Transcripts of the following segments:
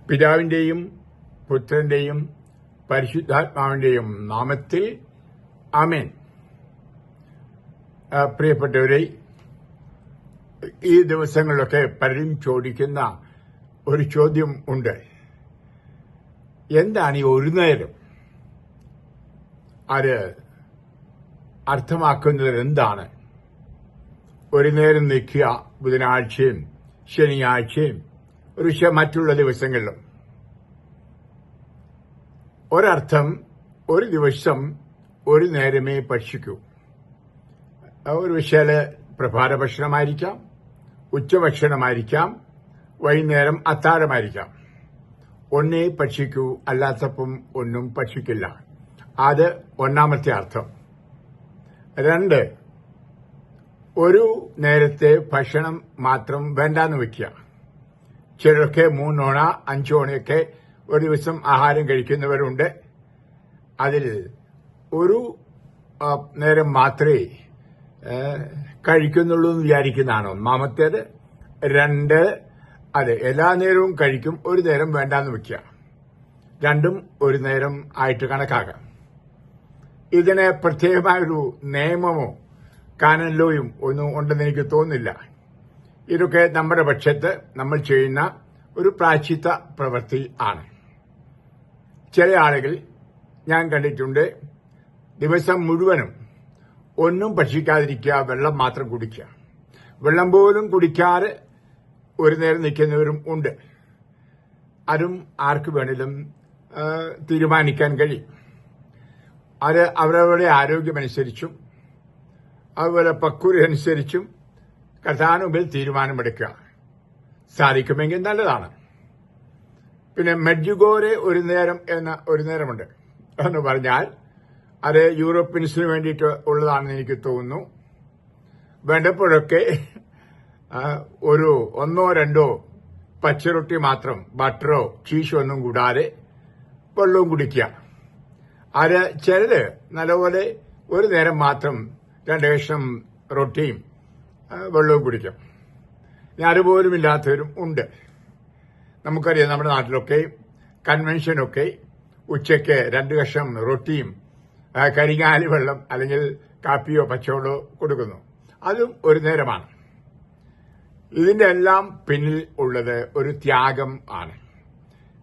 പിതാവിന്റെയും പുത്രന്റെയും പരിശുദ്ധാത്മാവിന്റെയും നാമത്തിൽ ആമേൻ. പ്രിയപ്പെട്ടവരെ, ഈ ദിവസങ്ങളിലൊക്കെ പലരും ചോദിക്കുന്ന ഒരു ചോദ്യം ഉണ്ട്. എന്താണ് ഈ ഒരു നേരം? അത് അർത്ഥമാക്കുന്നത് എന്താണ്? ഒരു നേരം നിൽക്കുക ബുധനാഴ്ചയും ശനിയാഴ്ചയും ഒരു മറ്റുള്ള ദിവസങ്ങളിലും. ഒരർത്ഥം, ഒരു ദിവസം ഒരു നേരമേ ഭക്ഷിക്കൂ. ഒരു പക്ഷേ പ്രഭാത ഭക്ഷണമായിരിക്കാം, ഉച്ചഭക്ഷണമായിരിക്കാം, വൈകുന്നേരം അത്താഴമായിരിക്കാം. ഒന്നേ ഭക്ഷിക്കൂ, അല്ലാത്തപ്പം ഒന്നും ഭക്ഷിക്കില്ല. അത് ഒന്നാമത്തെ അർത്ഥം. രണ്ട്, ഒരു നേരത്തെ ഭക്ഷണം മാത്രം വേണ്ടാന്ന് വെക്കുക. ചിലരൊക്കെ 3 ഓണ 5 ഓണയൊക്കെ ഒരു ദിവസം ആഹാരം കഴിക്കുന്നവരുണ്ട്. അതിൽ ഒരു നേരം മാത്രമേ കഴിക്കുന്നുള്ളൂ എന്ന് വിചാരിക്കുന്നതാണ് ഒന്നാമത്തേത്. രണ്ട്, അതെ, എല്ലാ നേരവും കഴിക്കും, ഒരു നേരം വേണ്ടാന്ന് വെക്കുക. രണ്ടും ഒരു നേരം ആയിട്ട് കണക്കാക്കാം. ഇതിന് പ്രത്യേകമായൊരു നിയമമോ കാനലോയും ഒന്നും ഉണ്ടെന്ന് എനിക്ക് തോന്നുന്നില്ല. ഇതൊക്കെ നമ്മുടെ പക്ഷത്ത് നമ്മൾ ചെയ്യുന്ന ഒരു പ്രായശ്ചിത്ത പ്രവൃത്തി ആണ്. ചില ആളുകൾ ഞാൻ കണ്ടിട്ടുണ്ട്, ദിവസം മുഴുവനും ഒന്നും ഭക്ഷിക്കാതിരിക്കുക, വെള്ളം മാത്രം കുടിക്കുക. വെള്ളം പോലും കുടിക്കാതെ ഒരു നേരം നിൽക്കുന്നവരും ഉണ്ട്. അതും ആർക്ക് വേണേലും തീരുമാനിക്കാൻ കഴിയും. അത് അവരവരുടെ ആരോഗ്യമനുസരിച്ചും അതുപോലെ പക്വത അനുസരിച്ചും കർത്താവിനുമ്പിൽ തീരുമാനമെടുക്കുക. സാധിക്കുമെങ്കിൽ നല്ലതാണ്. പിന്നെ മെഡ്ജുഗോരെ ഒരു നേരം എന്ന ഒരു നേരമുണ്ട് എന്ന് പറഞ്ഞാൽ അത് യൂറോപ്യൻസിന് വേണ്ടിയിട്ട് ഉള്ളതാണെന്ന് എനിക്ക് തോന്നുന്നു. വേണ്ടപ്പോഴൊക്കെ ഒരു 1 or 2 പച്ചറൊട്ടി മാത്രം, ബട്ടറോ ചീസോ ഒന്നും കൂടാതെ വെള്ളവും കുടിക്കുക. അത് ചിലര് നല്ലപോലെ ഒരു നേരം മാത്രം 2 കഷ്ണം റൊട്ടിയും വെള്ളവും കുടിക്കും. അതുപോലും ഇല്ലാത്തവരും ഉണ്ട്. നമുക്കറിയാം, നമ്മുടെ നാട്ടിലൊക്കെ കൺവെൻഷനൊക്കെ ഉച്ചയ്ക്ക് 2 കഷ്ണം റൊട്ടിയും കരിങ്ങാലി വെള്ളം അല്ലെങ്കിൽ കാപ്പിയോ പച്ചവെള്ളമോ കൊടുക്കുന്നു. അതും ഒരു നേരമാണ്. ഇതിന്റെ എല്ലാം പിന്നിൽ ഉള്ളത് ഒരു ത്യാഗം ആണ്.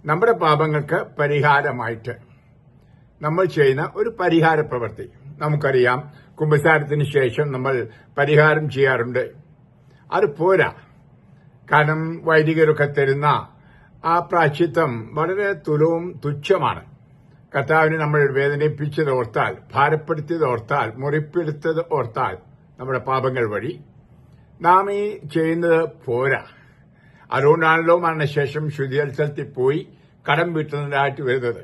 നമ്മുടെ പാപങ്ങൾക്ക് പരിഹാരമായിട്ട് നമ്മൾ ചെയ്യുന്ന ഒരു പരിഹാര പ്രവൃത്തി. നമുക്കറിയാം, കുമ്പസാരത്തിന് ശേഷം നമ്മൾ പരിഹാരം ചെയ്യാറുണ്ട്. അത് പോരാ. കാരണം വൈദികരൊക്കെ തരുന്ന ആ പ്രായശ്ചിത്തം വളരെ തുച്ഛമാണ്. കർത്താവിനെ നമ്മൾ വേദനിപ്പിച്ചത് ഓർത്താൽ, ഭാരപ്പെടുത്തിയത് ഓർത്താൽ, മുറിപ്പെടുത്തത് ഓർത്താൽ നമ്മുടെ പാപങ്ങൾ വഴി നാം ഈ ചെയ്യുന്നത് പോരാ. അതുകൊണ്ടാണല്ലോ മരണശേഷം ശുദ്ധീകരണത്തിൽ പോയി കടം വീട്ടുന്നതായിട്ട് വരുന്നത്.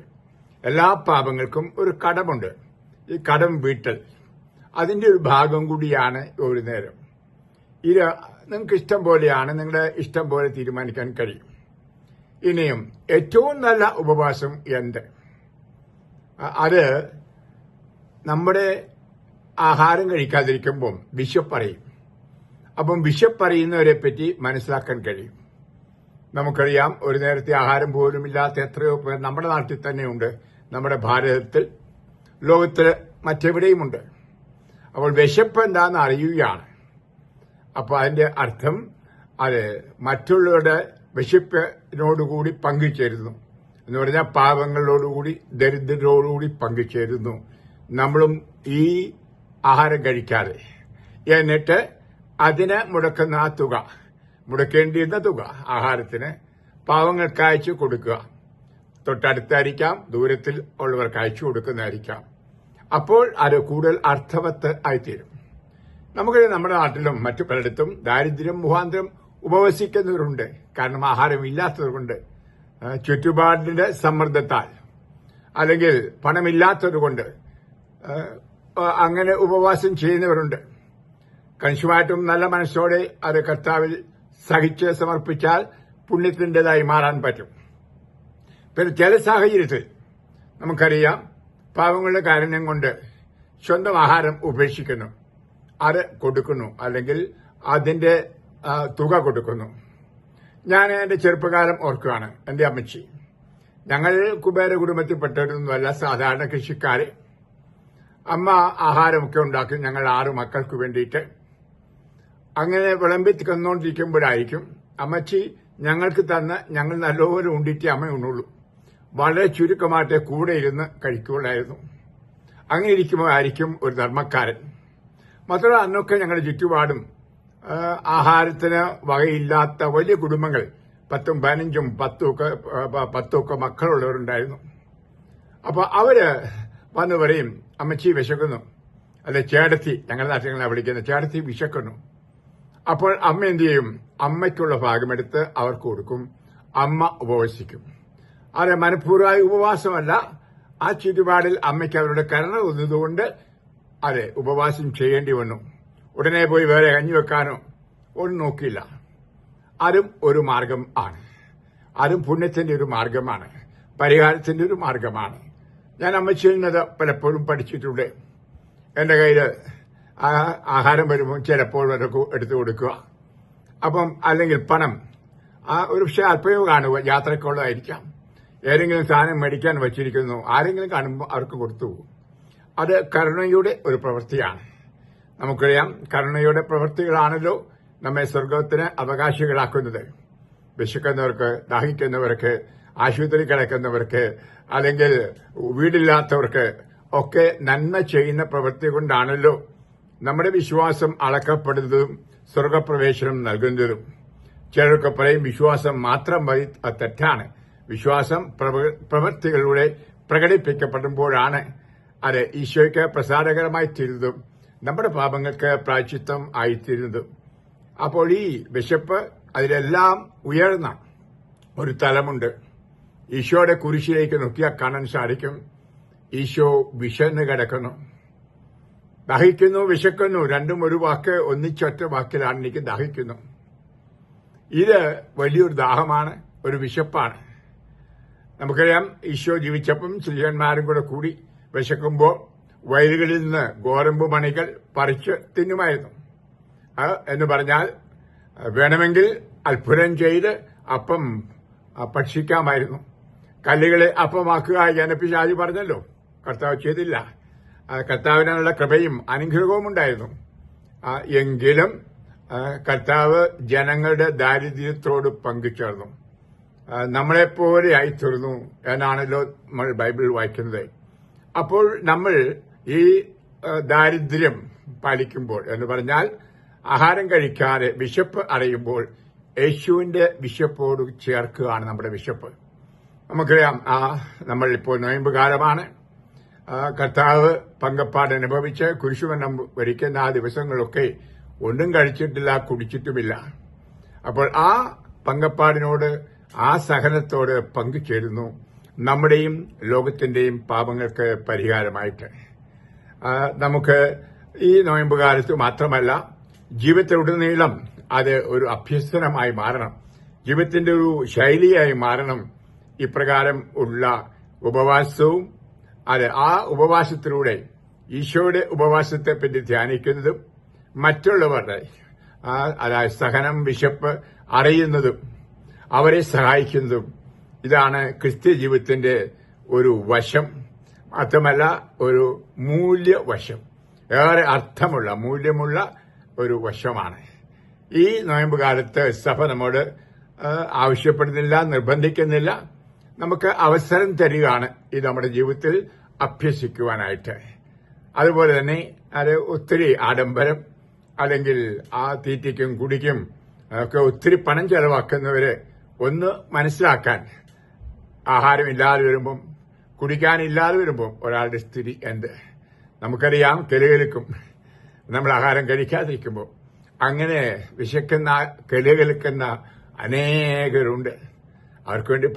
എല്ലാ പാപങ്ങൾക്കും ഒരു കടമുണ്ട്. ഈ കടം വീട്ടൽ അതിന്റെ ഒരു ഭാഗം കൂടിയാണ് ഒരു നേരം. ഇത് നിങ്ങൾക്ക് ഇഷ്ടം പോലെയാണ്, നിങ്ങളുടെ ഇഷ്ടം പോലെ തീരുമാനിക്കാൻ കഴിയും. ഇനിയും ഏറ്റവും നല്ല ഉപവാസം എന്ത്? അത് നമ്മുടെ ആഹാരം കഴിക്കാതിരിക്കുമ്പോൾ വിശപ്പറിയും. അപ്പം വിശപ്പറിയുന്നവരെ പറ്റി മനസ്സിലാക്കാൻ കഴിയും. നമുക്കറിയാം, ഒരു നേരത്തെ ആഹാരം പോലും ഇല്ലാത്ത എത്രയോ പേർ നമ്മുടെ നാട്ടിൽ തന്നെയുണ്ട്, നമ്മുടെ ഭാരതത്തിൽ, ലോകത്തിൽ മറ്റെവിടെയുമുണ്ട്. അപ്പോൾ വിശപ്പ് എന്താണെന്ന് അറിയുകയാണ്. അപ്പോൾ അതിന്റെ അർത്ഥം അത് മറ്റുള്ളവരുടെ വിശപ്പിനോടുകൂടി പങ്കുചേരുന്നു എന്ന് പറഞ്ഞാൽ പാവങ്ങളോടുകൂടി, ദരിദ്രരോടുകൂടി പങ്കുചേരുന്നു. നമ്മളും ഈ ആഹാരം കഴിക്കാതെ എന്നിട്ട് അതിന് മുടക്കുന്ന ആ തുക, മുടക്കേണ്ടിയിരുന്ന തുക ആഹാരത്തിന് പാവങ്ങൾക്ക് അയച്ചു കൊടുക്കുക. തൊട്ടടുത്തായിരിക്കാം, ദൂരത്തിൽ ഉള്ളവർക്ക് അയച്ചു കൊടുക്കുന്നതായിരിക്കാം. അപ്പോൾ അത് കൂടുതൽ അർത്ഥവത്ത് ആയിത്തീരും. നമുക്ക് നമ്മുടെ നാട്ടിലും മറ്റു പലയിടത്തും ദാരിദ്ര്യം മുഖാന്തരം ഉപവസിക്കുന്നവരുണ്ട്. കാരണം ആഹാരമില്ലാത്തതുകൊണ്ട്, ചുറ്റുപാടിന്റെ സമ്മർദ്ദത്താൽ, അല്ലെങ്കിൽ പണമില്ലാത്തതുകൊണ്ട് അങ്ങനെ ഉപവാസം ചെയ്യുന്നവരുണ്ട്. കണിശമായിട്ടും നല്ല മനസ്സോടെ അത് കർത്താവിൽ സഹിച്ച് സമർപ്പിച്ചാൽ പുണ്യത്തിൻ്റെതായി മാറാൻ പറ്റും. പിന്നെ ചില സാഹചര്യത്തിൽ നമുക്കറിയാം, പാവങ്ങളുടെ കാരുണ്യം കൊണ്ട് സ്വന്തം ആഹാരം ഉപേക്ഷിക്കുന്നു, അത് കൊടുക്കുന്നു, അല്ലെങ്കിൽ അതിന്റെ തുക കൊടുക്കുന്നു. ഞാൻ എന്റെ ചെറുപ്പകാലം ഓർക്കുകയാണ്. എന്റെ അമ്മച്ചി, ഞങ്ങൾ കുബേര കുടുംബത്തിൽപ്പെട്ടവരൊന്നുമല്ല, സാധാരണ കൃഷിക്കാര്. അമ്മ ആഹാരമൊക്കെ ഉണ്ടാക്കും ഞങ്ങൾ 6 മക്കൾക്ക് വേണ്ടിയിട്ട്. അങ്ങനെ വിളമ്പി തന്നുകൊണ്ടിരിക്കുമ്പോഴായിരിക്കും അമ്മച്ചി ഞങ്ങൾക്ക് തന്ന് ഞങ്ങൾ നല്ലപോലെ ഉണ്ടിട്ട് അമ്മ ഉണ്ണുള്ളൂ. വളരെ ചുരുക്കമായിട്ട് കൂടെ ഇരുന്ന് കഴിക്കുകയുള്ളായിരുന്നു. അങ്ങനെ ഇരിക്കുമ്പോഴായിരിക്കും ഒരു ധർമ്മക്കാരൻ. മാത്രമല്ല അന്നൊക്കെ ഞങ്ങളുടെ ചുറ്റുപാടും ആഹാരത്തിന് വകയില്ലാത്ത വലിയ കുടുംബങ്ങൾ 10ഉം 15ഉം 10ഉം ഒക്കെ മക്കളുള്ളവരുണ്ടായിരുന്നു. അപ്പൊ അവര് വന്ന് പറയും, അമ്മച്ചി വിശക്കുന്നു, അല്ലെ ചേട്ടത്തി, ഞങ്ങളുടെ നാട്ടിൽ വിളിക്കുന്ന ചേട്ടത്തി വിശക്കുന്നു. അപ്പോൾ അമ്മ എന്ത് ചെയ്യും? അമ്മയ്ക്കുള്ള ഭാഗമെടുത്ത് അവർക്ക് കൊടുക്കും. അമ്മ ഉപവസിക്കും. അത് മനഃപൂർവ്വമായ ഉപവാസമല്ല, ആ ചുറ്റുപാടിൽ അമ്മയ്ക്ക് അവരുടെ കരുണ തോന്നുന്നതുകൊണ്ട് അതെ ഉപവാസം ചെയ്യേണ്ടി വന്നു. ഉടനെ പോയി വേറെ കഞ്ഞി വെക്കാനോ ഒന്നും നോക്കിയില്ല. അതും ഒരു മാർഗം ആണ്. അതും പുണ്യത്തിന്റെ ഒരു മാർഗമാണ്, പരിഹാരത്തിന്റെ ഒരു മാർഗമാണ്. ഞാൻ അമ്മച്ചിയിൽ നിന്നത് പലപ്പോഴും പഠിച്ചിട്ടുണ്ട്. എന്റെ കയ്യിൽ ആഹാരം വരുമ്പോൾ ചിലപ്പോൾ വരക്ക് എടുത്തു കൊടുക്കുക. അപ്പം അല്ലെങ്കിൽ പണം ഒരു പക്ഷേ അല്പയോ കാണുക, യാത്രക്കുള്ളതായിരിക്കാം. ഏതെങ്കിലും സാധനം മേടിക്കാൻ വച്ചിരിക്കുന്നു, ആരെങ്കിലും കാണുമ്പോൾ അവർക്ക് കൊടുത്തു പോകും. അത് കരുണയുടെ ഒരു പ്രവൃത്തിയാണ്. നമുക്കറിയാം, കരുണയുടെ പ്രവൃത്തികളാണല്ലോ നമ്മെ സ്വർഗത്തിന് അവകാശികളാക്കുന്നത്. വിശക്കുന്നവർക്ക്, ദാഹിക്കുന്നവർക്ക്, ആശുപത്രി കിടക്കുന്നവർക്ക്, അല്ലെങ്കിൽ വീടില്ലാത്തവർക്ക് ഒക്കെ നന്മ ചെയ്യുന്ന പ്രവൃത്തി കൊണ്ടാണല്ലോ നമ്മുടെ വിശ്വാസം അളക്കപ്പെടുന്നതും സ്വർഗപ്രവേശനം നൽകുന്നതും. ചിലർക്ക് പറയും വിശ്വാസം മാത്രം മതി, അത് തെറ്റാണ്. വിശ്വാസം പ്രവൃത്തികളിലൂടെ പ്രകടിപ്പിക്കപ്പെടുമ്പോഴാണ് അത് ഈശോയ്ക്ക് പ്രസാദകരമായി തീരുന്നതും നമ്മുടെ പാപങ്ങൾക്ക് പ്രായശ്ചിത്തം ആയിത്തീരുന്നതും. അപ്പോൾ ഈ വിശപ്പ്, അതിലെല്ലാം ഉയർന്ന ഒരു തലമുണ്ട്. ഈശോയുടെ കുരിശിലേക്ക് നോക്കിയാൽ കാണാൻ സാധിക്കും, ഈശോ വിശന്ന് കിടക്കുന്നു, ദാഹിക്കുന്നു, വിശക്കുന്നു. രണ്ടും ഒരു വാക്ക്, ഒന്നിച്ചൊറ്റ വാക്കിലാണ് എനിക്ക് ദാഹിക്കുന്നു. ഇത് വലിയൊരു ദാഹമാണ്, ഒരു വിശപ്പാണ്. നമുക്കറിയാം, ഈശോ ജീവിച്ചപ്പം ശിഷ്യന്മാരും കൂടി വിശക്കുമ്പോൾ വയലുകളിൽ നിന്ന് ഗോതമ്പ് മണികൾ പറിച്ച് തിന്നുമായിരുന്നു. എന്ന് പറഞ്ഞാൽ വേണമെങ്കിൽ അത്ഭുതം ചെയ്ത് അപ്പം ഭക്ഷിക്കാമായിരുന്നു. കല്ലുകളെ അപ്പമാക്കുക എന്ന് പിശാച് പറഞ്ഞല്ലോ, കർത്താവ് ചെയ്തില്ല. കർത്താവിനുള്ള കൃപയും അനുഗ്രഹവും ഉണ്ടായിരുന്നു. എങ്കിലും കർത്താവ് ജനങ്ങളുടെ ദാരിദ്ര്യത്തോട് പങ്കുചേർന്നു, നമ്മളെപ്പോലെ ആയിത്തീർന്നു എന്നാണല്ലോ നമ്മൾ ബൈബിൾ വായിക്കുന്നത്. അപ്പോൾ നമ്മൾ ഈ ദാരിദ്ര്യം പാലിക്കുമ്പോൾ, എന്ന് പറഞ്ഞാൽ ആഹാരം കഴിക്കാതെ വിശപ്പ് അറിയുമ്പോൾ, യേശുവിന്റെ വിശപ്പോട് ചേർക്കുകയാണ് നമ്മുടെ വിശപ്പ്. നമുക്കറിയാം, നമ്മൾ ഇപ്പോൾ നോയമ്പ് കാലമാണ്. കർത്താവ് പങ്കപ്പാട് അനുഭവിച്ച് കുരിശുമരണം വരിക്കുന്ന ആ ദിവസങ്ങളൊക്കെ ഒന്നും കഴിച്ചിട്ടില്ല, കുടിച്ചിട്ടുമില്ല. അപ്പോൾ ആ പങ്കപ്പാടിനോട്, ആ സഹനത്തോട് പങ്കുചേരുന്നു, നമ്മുടെയും ലോകത്തിന്റെയും പാപങ്ങൾക്ക് പരിഹാരമായിട്ട്. നമുക്ക് ഈ നോയമ്പ് കാലത്ത് മാത്രമല്ല, ജീവിതത്തിലുടനീളം അത് ഒരു അഭ്യസനമായി മാറണം, ജീവിതത്തിന്റെ ഒരു ശൈലിയായി മാറണം. ഇപ്രകാരം ഉള്ള ഉപവാസവും ആ ഉപവാസത്തിലൂടെ ഈശോയുടെ ഉപവാസത്തെപ്പറ്റി ധ്യാനിക്കുന്നതും മറ്റുള്ളവരുടെ അതായത് സഹനം, വിശപ്പ് അറിയുന്നതും അവരെ സഹായിക്കുന്നതും, ഇതാണ് ക്രിസ്ത്യ ജീവിതത്തിന്റെ ഒരു വശം. മാത്രമല്ല ഒരു മൂല്യവശം, ഏറെ അർത്ഥമുള്ള, മൂല്യമുള്ള ഒരു വശമാണ്. ഈ നോയമ്പ് കാലത്ത് സഭ നമ്മോട് ആവശ്യപ്പെടുന്നില്ല, നിർബന്ധിക്കുന്നില്ല, നമുക്ക് അവസരം തരികയാണ് ഇത് നമ്മുടെ ജീവിതത്തിൽ അഭ്യസിക്കുവാനായിട്ട്. അതുപോലെ തന്നെ അത് ഒത്തിരി ആഡംബരം, അല്ലെങ്കിൽ ആ തീറ്റയ്ക്കും കുടിക്കും ഒക്കെ ഒത്തിരി പണം ചെലവാക്കുന്നവര് ഒന്ന് മനസ്സിലാക്കാൻ, ആഹാരമില്ലാതെ വരുമ്പം, കുടിക്കാനില്ലാതെ വരുമ്പം ഒരാളുടെ സ്ഥിതി എന്ത്. നമുക്കറിയാം, കെലുകലിക്കും നമ്മൾ ആഹാരം കഴിക്കാതിരിക്കുമ്പോൾ. അങ്ങനെ വിശക്കുന്ന, കെലുകലിക്കുന്ന അനേകരുണ്ട്. അവർക്ക് വേണ്ടി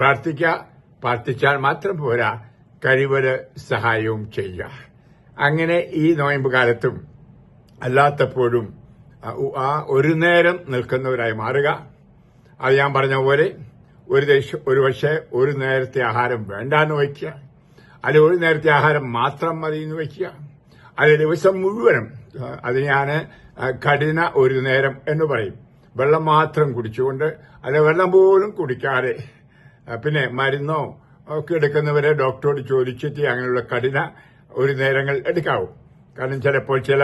പ്രാർത്ഥിച്ചാൽ മാത്രം പോരാ, കഴിവര് സഹായവും ചെയ്യുക. അങ്ങനെ ഈ നോയമ്പ് കാലത്തും അല്ലാത്തപ്പോഴും ഒരു നേരം നിൽക്കുന്നവരായി മാറുക. അത് ഞാൻ പറഞ്ഞ പോലെ ഒരു പക്ഷേ ഒരു നേരത്തെ ആഹാരം വേണ്ടാന്ന് വയ്ക്കുക, അല്ലെങ്കിൽ ഒരു നേരത്തെ ആഹാരം മാത്രം മതി എന്ന് വയ്ക്കുക, അത് ദിവസം മുഴുവനും. അത് ഞാൻ കഠിന ഒരു നേരം എന്ന് പറയും. വെള്ളം മാത്രം കുടിച്ചുകൊണ്ട് അല്ലെ വെള്ളം പോലും കുടിക്കാതെ പിന്നെ മരുന്നോ ഒക്കെ എടുക്കുന്നവരെ ഡോക്ടറോട് ചോദിച്ചിട്ട് അങ്ങനെയുള്ള കഠിന ഒരു നേരങ്ങൾ എടുക്കാവൂ. കാരണം ചിലപ്പോൾ ചില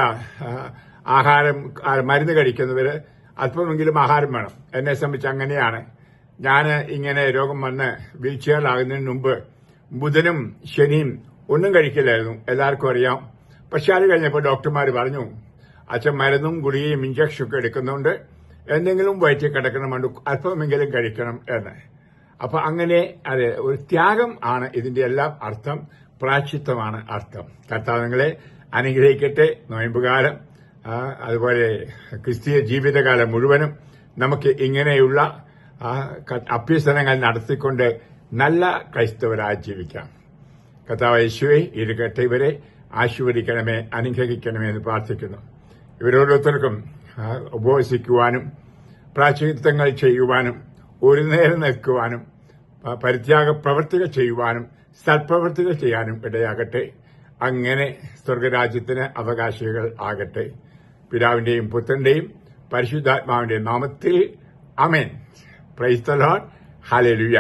ആഹാരം മരുന്ന് കഴിക്കുന്നവര് അല്പമെങ്കിലും ആഹാരം വേണം. എന്നെ സംബന്ധിച്ച് അങ്ങനെയാണ്. ഞാൻ ഇങ്ങനെ രോഗം വന്ന് വീഴ്ചകളാകുന്നതിന് മുമ്പ് ബുധനും ശനിയും ഒന്നും കഴിക്കില്ലായിരുന്നു, എല്ലാവർക്കും അറിയാം. പക്ഷെ അത് കഴിഞ്ഞപ്പോൾ ഡോക്ടർമാർ പറഞ്ഞു, അച്ഛൻ മരുന്നും ഗുളികയും ഇഞ്ചക്ഷനും ഒക്കെ എടുക്കുന്നുണ്ട്, എന്തെങ്കിലും വയറ്റിൽ കിടക്കണമെന്ന് അല്പമെങ്കിലും കഴിക്കണം എന്ന്. അപ്പൊ അങ്ങനെ അതെ, ഒരു ത്യാഗം ആണ് ഇതിന്റെ എല്ലാം അർത്ഥം, പ്രായശ്ചിത്തമാണ് അർത്ഥം. കർത്താവ് നിങ്ങളെ അനുഗ്രഹിക്കട്ടെ. നോയമ്പുകാലം അതുപോലെ ക്രിസ്തീയ ജീവിതകാലം മുഴുവനും നമുക്ക് ഇങ്ങനെയുള്ള അഭ്യസനങ്ങൾ നടത്തിക്കൊണ്ട് നല്ല ക്രൈസ്തവരായി ജീവിക്കാം. കർത്താവ് യേശുവേ, ഇരിക്കട്ടെ, ഇവരെ ആശീർവദിക്കണമേ, അനുഗ്രഹിക്കണമേ എന്ന് പ്രാർത്ഥിക്കുന്നു. ഇവരോരോരുത്തർക്കും ഉപവസിക്കുവാനും പ്രായശ്ചിത്തങ്ങൾ ചെയ്യുവാനും ഒരു നേരം നിൽക്കുവാനും പരിത്യാഗ പ്രവർത്തികൾ ചെയ്യുവാനും സൽപ്രവർത്തികൾ ചെയ്യാനും ഇടയാകട്ടെ. അങ്ങനെ സ്വർഗരാജ്യത്തിന് അവകാശികൾ ആകട്ടെ. പിതാവിന്റെയും പുത്രന്റെയും പരിശുദ്ധാത്മാവിന്റെയും നാമത്തിൽ ആമേൻ. Praise the lord. ഹല്ലേലൂയ.